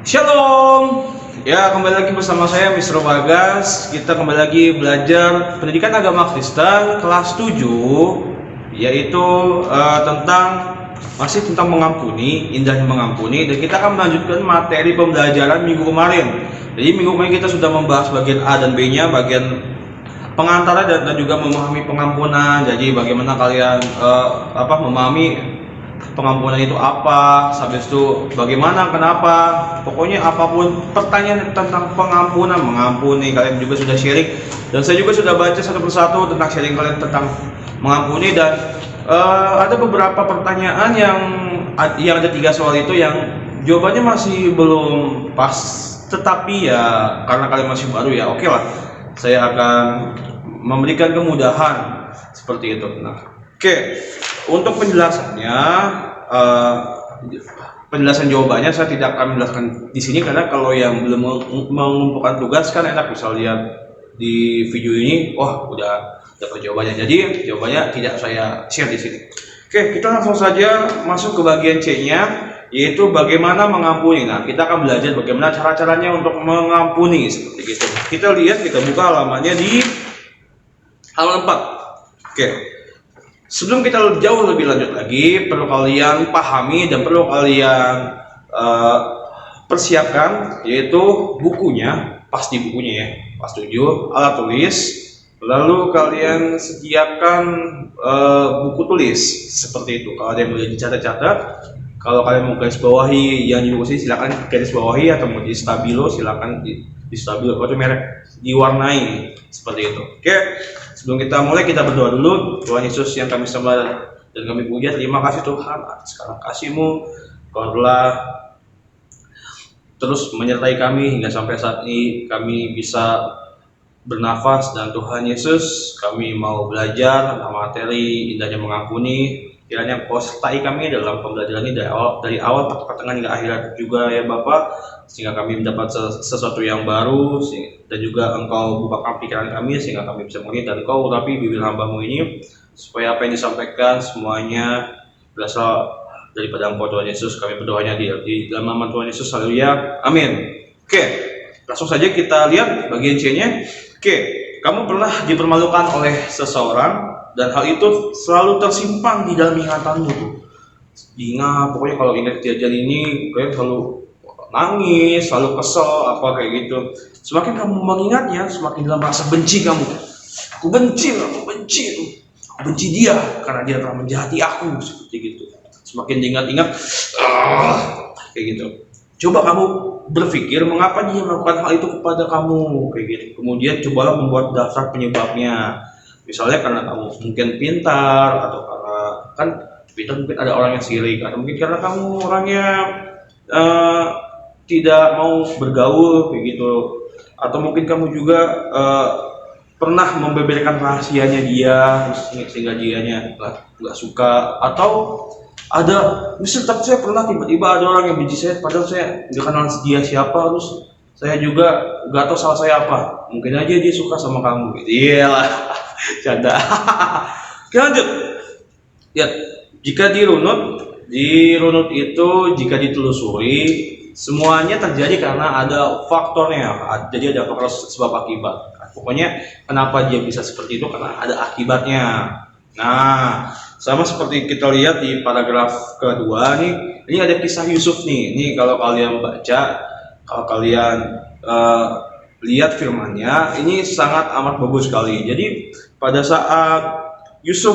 Shalom. Ya, kembali lagi bersama saya Mr. Bagas. Kita kembali lagi belajar pendidikan agama Kristen kelas 7, yaitu masih tentang mengampuni, indahnya mengampuni, dan kita akan melanjutkan materi pembelajaran minggu kemarin. Jadi minggu kemarin kita sudah membahas bagian A dan B-nya, bagian pengantara dan juga memahami pengampunan. Jadi bagaimana kalian memahami pengampunan itu apa, habis itu bagaimana, kenapa, pokoknya apapun pertanyaan tentang pengampunan, mengampuni, kalian juga sudah sharing, dan saya juga sudah baca satu persatu tentang sharing kalian tentang mengampuni. Dan ada beberapa pertanyaan yang ada 3 soal itu yang jawabannya masih belum pas, tetapi ya karena kalian masih baru ya oke lah, saya akan memberikan kemudahan seperti itu. Oke, untuk penjelasannya, penjelasan jawabannya saya tidak akan menjelaskan di sini karena kalau yang belum mengumpulkan tugas kan enak bisa lihat di video ini, wah udah dapat jawabannya. Jadi jawabannya tidak saya share di sini. Oke, kita langsung saja masuk ke bagian C-nya, yaitu bagaimana mengampuni. Nah, kita akan belajar bagaimana cara-caranya untuk mengampuni seperti itu. Kita lihat, kita buka halamannya di halaman 4. Oke. Sebelum kita jauh lebih lanjut lagi, perlu kalian pahami dan perlu kalian persiapkan, yaitu bukunya, pasti bukunya ya, pas 7, alat tulis, lalu kalian sediakan buku tulis seperti itu. Kalau ada yang boleh dicatat-catat, kalau kalian mau garis bawahi yang di buku sini silakan garis bawahi, atau mau di stabilo silakan di stabilo, atau merek diwarnai seperti itu. Oke. Sebelum kita mulai, kita berdoa dulu. Tuhan Yesus yang kami sembah dan kami puja, terima kasih Tuhan atas segala kasih-Mu. Kau telah terus menyertai kami hingga sampai saat ini kami bisa bernafas. Dan Tuhan Yesus, kami mau belajar tentang materi indahnya mengampuni. Kiranya Kau sertai kami dalam pembelajaran ini dari awal pertengahan hingga akhir juga ya Bapa, sehingga kami mendapat sesuatu yang baru, dan juga Engkau bukakan pikiran kami sehingga kami bisa mengerti, dan Engkau urapi bibir hamba-Mu ini supaya apa yang disampaikan semuanya berasal daripada Engkau Tuhan Yesus. Kami berdoanya di dalam nama Tuhan Yesus, haleluya, amin. Oke, langsung saja kita lihat bagian C-nya. Oke, kamu pernah dipermalukan oleh seseorang dan hal itu selalu tersimpan di dalam ingatanmu tuh. Ingat, pokoknya kalau ingat kejadian ini kalian selalu nangis, selalu kesel, apa kayak gitu. Semakin kamu mengingatnya, semakin dalam rasa benci kamu. Aku benci dia karena dia telah menjahati aku, seperti gitu. Semakin diingat-ingat, kayak gitu. Coba kamu berpikir mengapa dia melakukan hal itu kepada kamu, kayak gitu. Kemudian cobalah membuat daftar penyebabnya. Misalnya karena kamu mungkin pintar, atau karena kan pintar mungkin ada orang yang sirik, atau mungkin karena kamu orangnya tidak mau bergaul kayak gitu, atau mungkin kamu juga pernah membeberkan rahasianya dia sehingga dianya nggak suka, atau ada misalnya saya pernah tiba-tiba ada orang yang benci saya padahal saya nggak kenal dia siapa, terus saya juga nggak tahu salah saya apa, mungkin aja dia suka sama kamu gitu. Iyalah, canda. Oke, lanjut. Ya, jika dirunut itu jika ditelusuri, semuanya terjadi karena ada faktornya. Jadi ada faktor sebab akibat. Pokoknya kenapa dia bisa seperti itu karena ada akibatnya. Nah, sama seperti kita lihat di paragraf kedua nih, ini ada kisah Yusuf nih. Ini kalau kalian baca, kalau kalian lihat firmannya, ini sangat amat bagus sekali. Jadi pada saat Yusuf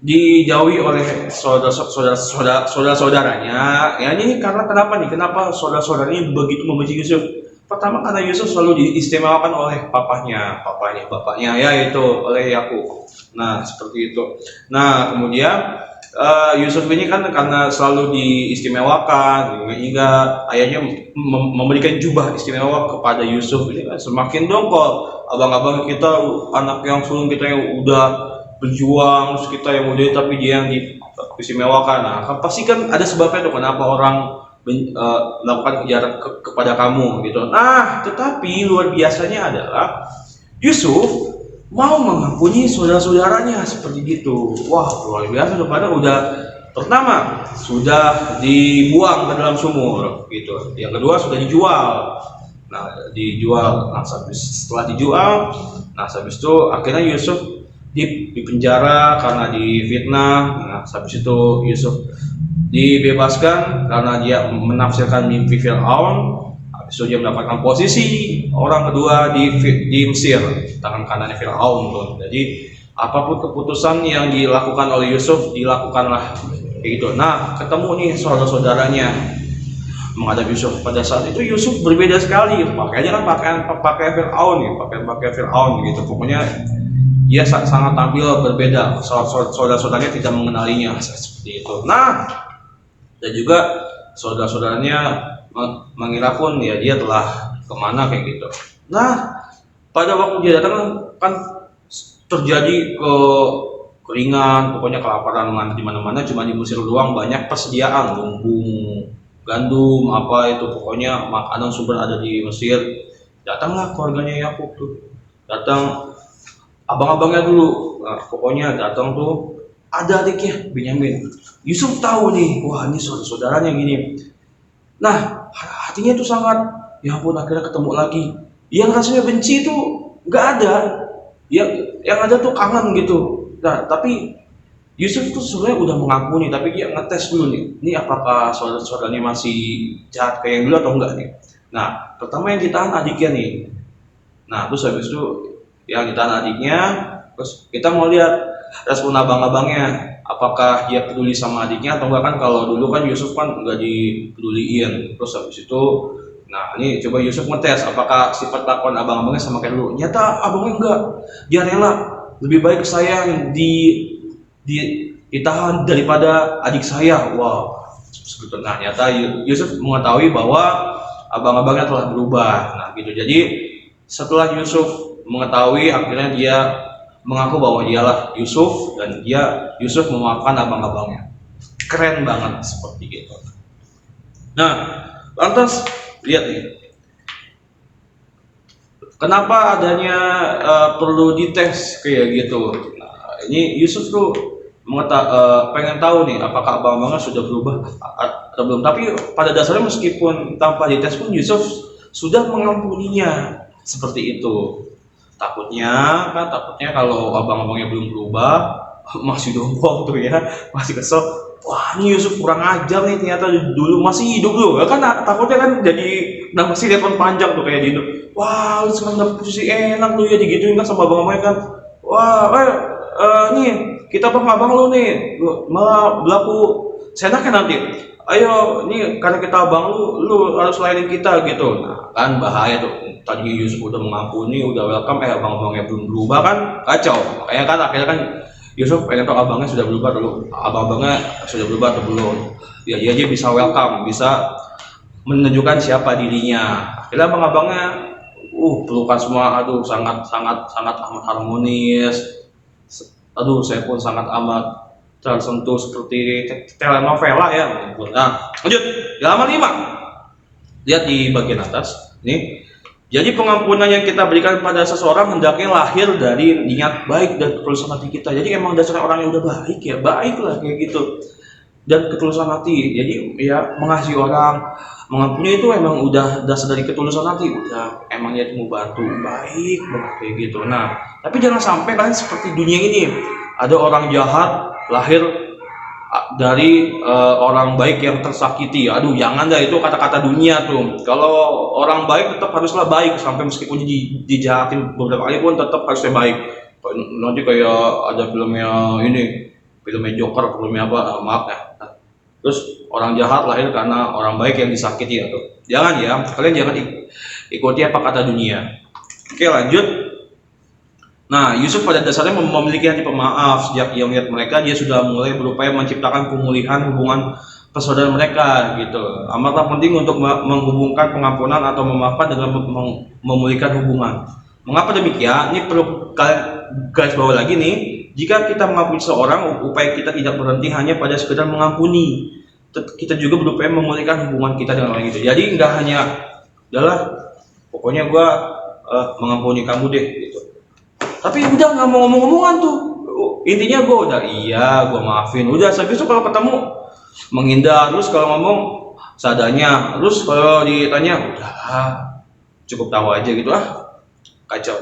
dijauhi oleh saudara-saudaranya, ya ini karena kenapa nih? Kenapa saudara-saudaranya begitu membenci Yusuf? Pertama karena Yusuf selalu diistimewakan oleh bapaknya yaitu oleh Yakub. Nah, seperti itu. Nah, kemudian Yusuf ini kan karena selalu diistimewakan hingga ayahnya memberikan jubah istimewa kepada Yusuf. Ini kan semakin dongkol. Abang-abang kita, anak yang sulung kita yang udah berjuang, terus kita yang udah, tapi dia yang diistimewakan. Nah, pasti kan ada sebabnya tuh kenapa orang melakukan kejahatan kepada kamu gitu. Nah, tetapi luar biasanya adalah Yusuf mau mengampuni saudara-saudaranya seperti gitu. Wah, luar biasa, padahal udah Pertama, sudah dibuang ke dalam sumur, gitu. Yang kedua, sudah dijual. Nah, dijual. Nah, setelah dijual, nah, habis itu akhirnya Yusuf di penjara karena difitnah. Nah, habis itu Yusuf dibebaskan karena dia menafsirkan mimpi Firaun. Habis itu dia mendapatkan posisi orang kedua di Mesir, tangan kanannya Firaun tuh. Jadi apapun keputusan yang dilakukan oleh Yusuf dilakukanlah kayak gitu. Nah, ketemu nih saudara-saudaranya menghadapi Yusuf. Pada saat itu Yusuf berbeda sekali, pakainya kan pakaian Firaun ya, pakaian Firaun gitu. Pokoknya dia sangat tampil berbeda. Saudara-saudaranya tidak mengenalinya seperti itu. Nah, dan juga saudara-saudaranya mengira pun ya dia telah kemana kayak gitu. Nah, pada waktu dia datang kan terjadi keringan, pokoknya kelaparan di mana-mana. Cuma di Mesir doang banyak persediaan lumbung, gandum, apa itu pokoknya makanan sumber ada di Mesir. Datanglah keluarganya Yakub tuh, datang abang-abangnya dulu. Nah, pokoknya datang tuh ada adiknya Benyamin. Yusuf tahu nih, wah ini saudara-saudaranya gini. Nah, hatinya tuh sangat, ya ampun akhirnya ketemu lagi. Yang rasanya benci itu nggak ada, yang ada tuh kangen gitu. Nah, tapi Yusuf tuh sebenarnya udah mengampuni, tapi dia ngetes dulu nih, ini apakah saudara-saudaranya masih jahat kayak yang dulu atau enggak nih. Nah, pertama yang ditahan adiknya nih. Nah, terus habis itu yang ditahan adiknya, terus kita mau lihat respon abang-abangnya, apakah dia peduli sama adiknya atau enggak. Kan kalau dulu kan Yusuf kan enggak dipeduliin. Terus habis itu, nah ini coba Yusuf ngetes apakah sifat lakukan abang-abangnya sama kayak dulu. Nyata abangnya enggak, dia rela, lebih baik saya yang ditahan daripada adik saya. Wow, sebetulnya nah, nyata Yusuf mengetahui bahwa abang-abangnya telah berubah. Nah gitu. Jadi setelah Yusuf mengetahui, akhirnya dia mengaku bahwa dialah Yusuf dan Yusuf memaafkan abang-abangnya. Keren banget seperti gitu. Nah, lantas lihat nih, kenapa adanya perlu dites kayak gitu. Nah, ini Yusuf tuh pengen tahu nih apakah abang-abangnya sudah berubah atau belum. Tapi pada dasarnya meskipun tanpa dites pun Yusuf sudah mengampuninya seperti itu. Takutnya kalau abang-abangnya belum berubah, masih dongkol tuh ya, masih kesel. Wah ini Yusuf kurang ajar nih, ternyata dulu masih hidup loh. Kan takutnya kan jadi masih telepon panjang tuh kayak gitu. Wah lu sekarang dapet posisi enak tuh ya, digituin kan sama abang-abangnya kan. Wah nih kita abang lu nih malah berlaku senaknya nanti. Ayo nih karena kita abang lu harus layanin kita gitu. Nah kan bahaya tuh. Tadi Yusuf udah mengampuni, udah welcome, abang-abangnya belum berubah kan kacau. Makanya kan akhirnya kan Yusuf pengen tahu abangnya sudah berubah dulu, abang-abangnya sudah berubah atau belum. Ya dia bisa welcome, bisa menunjukkan siapa dirinya. Akhirnya abang-abangnya pelukan semua, aduh sangat amat harmonis. Aduh saya pun sangat amat tersentuh seperti telenovela ya. Nah lanjut di halaman 5, lihat di bagian atas nih. Jadi pengampunan yang kita berikan pada seseorang hendaknya lahir dari niat baik dan ketulusan hati kita. Jadi emang dasarnya orang yang udah baik ya, baiklah kayak gitu. Dan ketulusan hati. Jadi ya mengasihi orang, mengampuni itu emang udah dasar dari ketulusan hati. Udah emang dia mau bantu, baik banget kayak gitu. Nah, tapi jangan sampai kalian seperti dunia ini. Ada orang jahat lahir dari orang baik yang tersakiti. Aduh jangan dah, itu kata-kata dunia tuh. Kalau orang baik tetap haruslah baik, sampai meskipun dijahatin beberapa kali pun tetap harusnya baik. Nanti kayak ada filmnya Joker, filmnya apa, maaf ya. Terus orang jahat lahir karena orang baik yang disakiti ya tuh. Jangan ya, kalian jangan ikuti apa kata dunia. Oke lanjut. Nah, Yusuf pada dasarnya memiliki hati pemaaf. Sejak ia melihat mereka, dia sudah mulai berupaya menciptakan pemulihan hubungan persaudaraan mereka gitu. Amatlah penting untuk menghubungkan pengampunan atau memaafkan dengan memulihkan hubungan. Mengapa demikian? Ini perlu kalian garis bawah lagi nih. Jika kita mengampuni seorang, upaya kita tidak berhenti hanya pada sekedar mengampuni. Kita juga berupaya memulihkan hubungan kita dengan orang itu. Jadi nggak hanya adalah pokoknya gua mengampuni kamu deh gitu. Tapi udah nggak mau ngomong-ngomongan tuh, intinya gue udah iya, gue maafin, udah. Habis itu kalau ketemu menghindar, terus kalau ngomong seadanya, terus kalau ditanya udah cukup tahu aja gitu, kacau.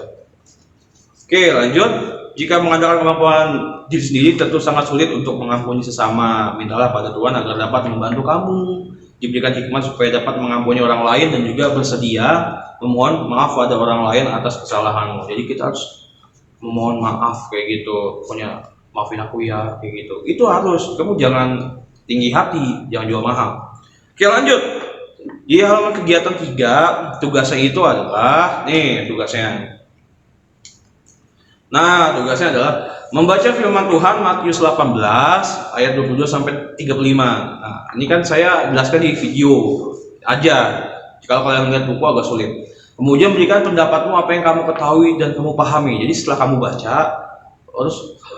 Oke, lanjut. Jika mengandalkan kemampuan diri sendiri, tentu sangat sulit untuk mengampuni sesama. Mintalah pada Tuhan agar dapat membantu kamu, diberikan hikmat supaya dapat mengampuni orang lain, dan juga bersedia memohon maaf pada orang lain atas kesalahanmu. Jadi kita harus memohon maaf kayak gitu, pokoknya maafin aku ya, kayak gitu. Itu harus. Kamu jangan tinggi hati, jangan jual mahal. Oke, lanjut. Di halaman kegiatan 3, tugasnya itu adalah nih tugasnya. Nah, tugasnya adalah membaca firman Tuhan Matius 18 ayat 22 sampai 35. Nah, ini kan saya jelaskan di video aja. Kalau kalian lihat buku agak sulit. Kemudian berikan pendapatmu apa yang kamu ketahui dan kamu pahami. Jadi setelah kamu baca, terus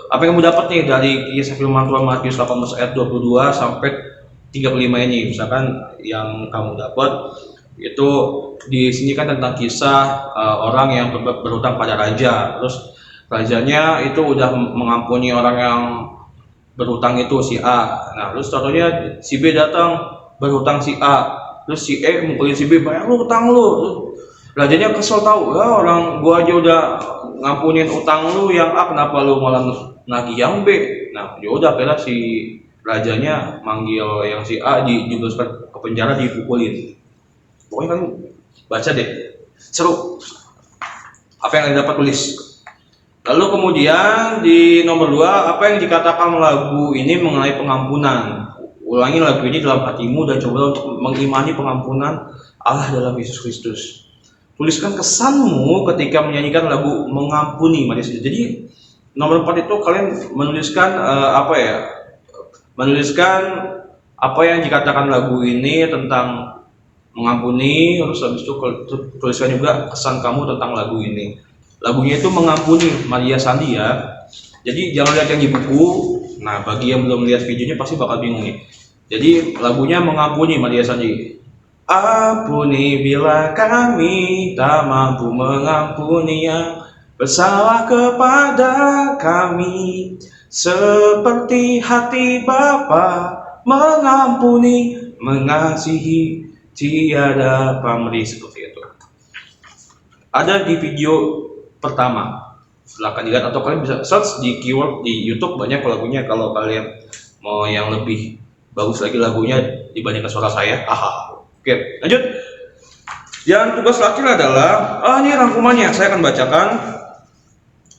apa yang kamu dapat nih dari kisah firman Tuhan Matius 18 ayat 22 sampai 35 ini. Misalkan yang kamu dapat itu di sini kan tentang kisah orang yang berhutang pada raja. Terus rajanya itu udah mengampuni orang yang berhutang itu si A. Nah, terus contohnya si B datang berhutang si A. Terus si E mukulin si B, bayar lu utang lu. Rajanya kesel tahu, ya orang gua aja udah ngampunin utang lu yang A, kenapa lu malah nagih yang B? Nah, ya udah akhirnya si rajanya manggil yang si A dijebloskan ke penjara, dipukulin. Pokoknya kan baca deh, seru. Apa yang Anda dapat tulis. Lalu kemudian di nomor 2, apa yang dikatakan lagu ini mengenai pengampunan. Ulangi lagu ini dalam hatimu dan coba untuk mengimani pengampunan Allah dalam Yesus Kristus. Tuliskan kesanmu ketika menyanyikan lagu mengampuni. Jadi nomor 4 itu kalian menuliskan menuliskan apa yang dikatakan lagu ini tentang mengampuni. Terus habis itu tuliskan juga kesan kamu tentang lagu ini. Lagunya itu mengampuni, Maria Sandi ya. Jadi jangan lihat yang di buku. Nah, bagi yang belum lihat videonya pasti bakal bingung nih. Jadi lagunya mengampuni, Maria Sandi. Ampuni bila kami tak mampu mengampuni yang bersalah kepada kami, seperti hati Bapa mengampuni, mengasihi, tiada pamrih. Seperti itu. Ada di video pertama, silahkan dilihat atau kalian bisa search di keyword di YouTube, banyak lagunya. Kalau kalian mau yang lebih bagus lagi lagunya dibandingkan suara saya. Oke, lanjut. Yang tugas terakhir adalah ini rangkumannya, saya akan bacakan.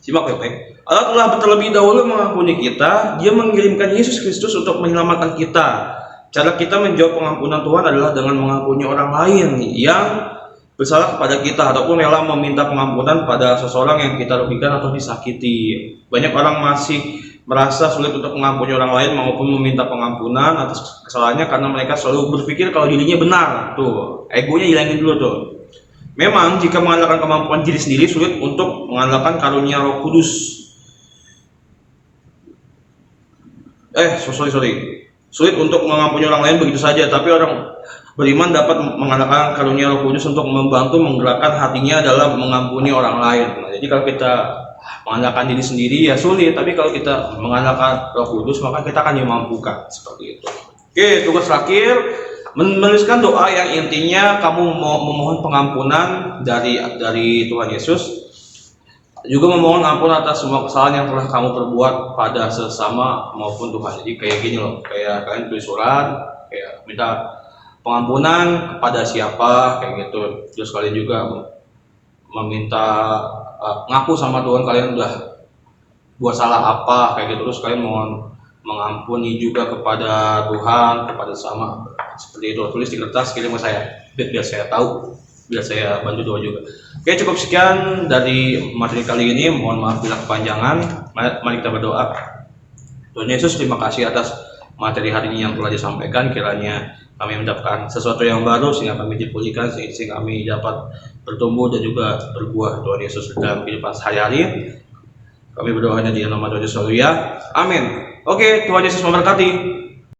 Simak baik-baik. Allah telah terlebih dahulu mengampuni kita, Dia mengirimkan Yesus Kristus untuk menyelamatkan kita. Cara kita menjawab pengampunan Tuhan adalah dengan mengampuni orang lain yang bersalah kepada kita, ataupun rela meminta pengampunan pada seseorang yang kita rugikan atau disakiti. Banyak orang masih merasa sulit untuk mengampuni orang lain maupun meminta pengampunan atas kesalahannya karena mereka selalu berpikir kalau dirinya benar. Tuh, egonya hilangin dulu tuh. Memang jika mengandalkan kemampuan diri sendiri, sulit untuk mengandalkan karunia Roh Kudus. Sulit untuk mengampuni orang lain begitu saja, tapi orang beriman dapat mengandalkan karunia Roh Kudus untuk membantu menggerakkan hatinya dalam mengampuni orang lain. Nah, jadi kalau kita mengandalkan diri sendiri ya sulit, tapi kalau kita mengandalkan Roh Kudus maka kita akan dimampukan, seperti itu. Oke, tugas terakhir, menuliskan doa yang intinya kamu mau memohon pengampunan dari Tuhan Yesus, juga memohon ampun atas semua kesalahan yang telah kamu perbuat pada sesama maupun Tuhan. Jadi kayak gini loh, kayak kalian tulis surat, kayak minta pengampunan kepada siapa, kayak gitu. Terus kalian juga meminta ngaku sama Tuhan kalian udah buat salah apa, kayak gitu. Terus kalian mohon mengampuni juga kepada Tuhan, kepada sama, seperti itu. Tulis di kertas, kirim ke saya biar saya tahu, biar saya bantu doa juga. Oke, cukup sekian dari materi kali ini. Mohon maaf bila kepanjangan. Mari kita berdoa. Tuhan Yesus, terima kasih atas materi hari ini yang telah disampaikan. Kiranya kami mendapatkan sesuatu yang baru sehingga kami dipulihkan, sehingga kami dapat bertumbuh dan juga berbuah Tuhan Yesus dalam kehidupan sehari-hari. Kami berdoa hanya di nama Tuhan Yesus, haleluya, amin. Oke, Tuhan Yesus memberkati.